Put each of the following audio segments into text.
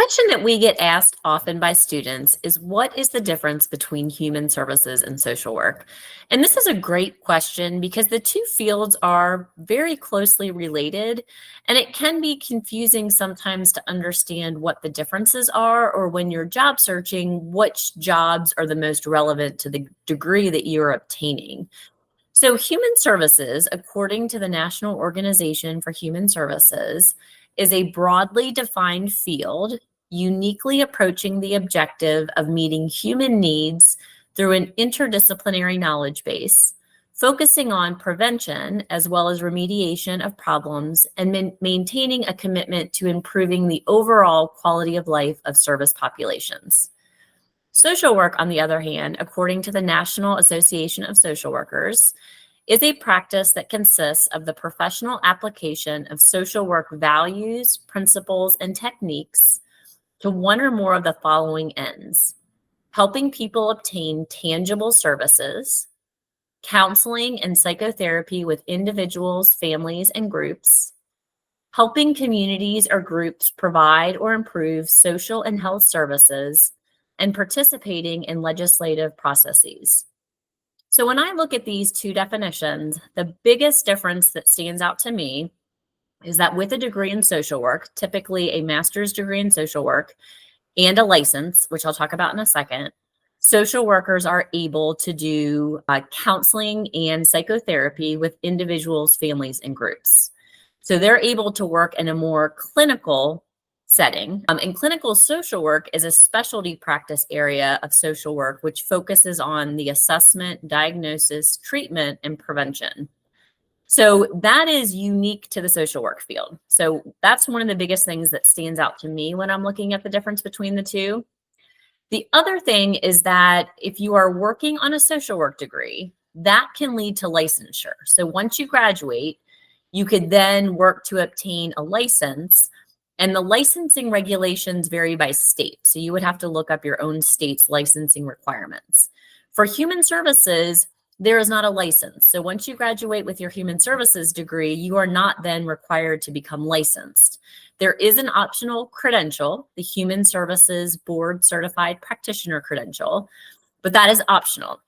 Question that we get asked often by students is, what is the difference between human services and social work? And this is a great question because the two fields are very closely related, and it can be confusing sometimes to understand what the differences are, or when you're job searching, which jobs are the most relevant to the degree that you're obtaining. So, human services, according to the National Organization for Human Services, is a broadly defined field uniquely approaching the objective of meeting human needs through an interdisciplinary knowledge base, focusing on prevention as well as remediation of problems and maintaining a commitment to improving the overall quality of life of service populations. Social work, on the other hand, according to the National Association of Social Workers, is a practice that consists of the professional application of social work values, principles, and techniques to one or more of the following ends: helping people obtain tangible services, counseling and psychotherapy with individuals, families, and groups, helping communities or groups provide or improve social and health services, and participating in legislative processes. So when I look at these two definitions, the biggest difference that stands out to me is that with a degree in social work, typically a master's degree in social work and a license, which I'll talk about in a second, social workers are able to do counseling and psychotherapy with individuals, families, and groups. So they're able to work in a more clinical setting. And clinical social work is a specialty practice area of social work which focuses on the assessment, diagnosis, treatment, and prevention. So that is unique to the social work field. So that's one of the biggest things that stands out to me when I'm looking at the difference between the two. The other thing is that if you are working on a social work degree, that can lead to licensure. So once you graduate, you could then work to obtain a license, and the licensing regulations vary by state. So you would have to look up your own state's licensing requirements. For human services, there is not a license. So once you graduate with your human services degree, you are not then required to become licensed. There is an optional credential, the Human Services Board Certified Practitioner credential, but that is optional.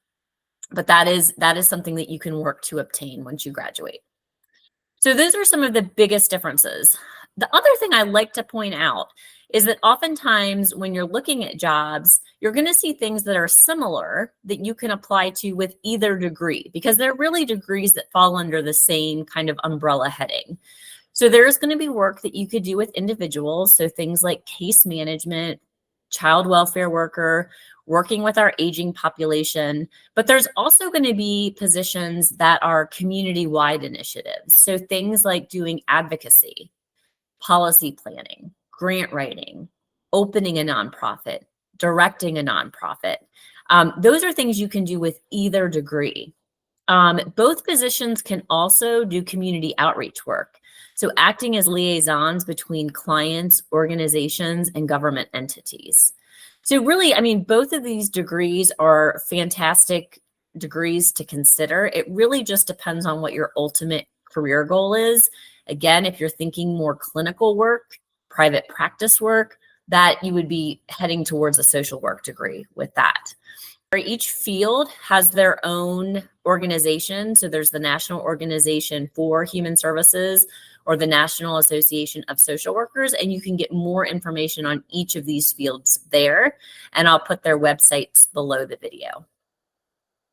But that is something that you can work to obtain once you graduate. So those are some of the biggest differences. The other thing I like to point out is that oftentimes when you're looking at jobs, you're going to see things that are similar that you can apply to with either degree, because they're really degrees that fall under the same kind of umbrella heading. So there's going to be work that you could do with individuals. So things like case management, child welfare worker, working with our aging population, but there's also going to be positions that are community-wide initiatives. So things like doing advocacy, policy planning, grant writing, opening a nonprofit, directing a nonprofit. Those are things you can do with either degree. Both positions can also do community outreach work. So acting as liaisons between clients, organizations, and government entities. So really, I mean, both of these degrees are fantastic degrees to consider. It really just depends on what your ultimate career goal is. Again, if you're thinking more clinical work, private practice work, that you would be heading towards a social work degree with that. Each field has their own organization. So there's the National Organization for Human Services or the National Association of Social Workers, and you can get more information on each of these fields there. And I'll put their websites below the video.